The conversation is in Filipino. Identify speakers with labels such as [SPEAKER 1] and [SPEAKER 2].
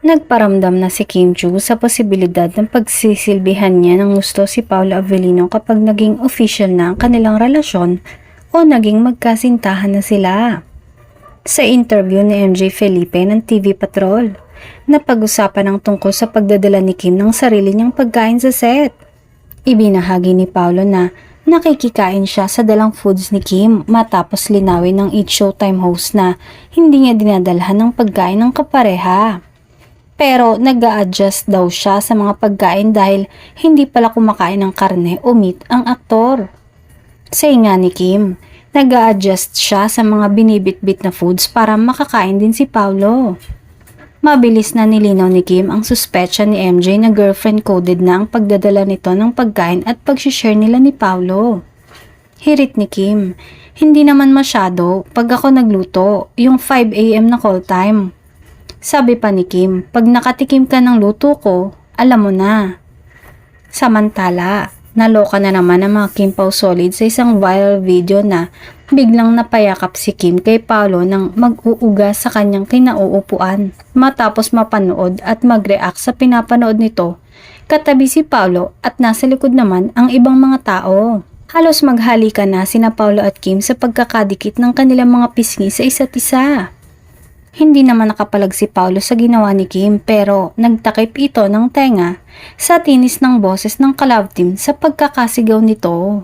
[SPEAKER 1] Nagparamdam na si Kim Chu sa posibilidad ng pagsisilbihan niya ng gusto si Paolo Avellino kapag naging official na ang kanilang relasyon o naging magkasintahan na sila. Sa interview ni MJ Felipe ng TV Patrol, napag-usapan ang tungkol sa pagdadala ni Kim ng sarili niyang pagkain sa set. Ibinahagi ni Paolo na nakikikain siya sa dalang foods ni Kim matapos linawin ng Eat Showtime host na hindi niya dinadalhan ng pagkain ng kapareha. Pero nag-a-adjust daw siya sa mga pagkain dahil hindi pala kumakain ng karne o meat ang aktor. Say nga ni Kim, nag-a-adjust siya sa mga binibitbit na foods para makakain din si Paolo. Mabilis na nilinaw ni Kim ang suspetsya ni MJ na girlfriend coded na ang pagdadala nito ng pagkain at pag-share nila ni Paolo. Hirit ni Kim, hindi naman masyado pag ako nagluto, yung 5 AM na call time. Sabi pa ni Kim, pag nakatikim ka ng luto ko, alam mo na. Samantala, naloka na naman ang mga Kim Pao Solid sa isang viral video na biglang napayakap si Kim kay Paolo nang mag-uuga sa kanyang kinauupuan matapos mapanood at mag-react sa pinapanood nito. Katabi si Paolo at nasa likod naman ang ibang mga tao. Halos maghalikan na sina Paolo at Kim sa pagkakadikit ng kanilang mga pisngi sa isa't isa. Hindi naman nakapalag si Paolo sa ginawa ni Kim pero nagtakip ito ng tenga sa tinis ng boses ng ka-love team sa pagkakasigaw nito.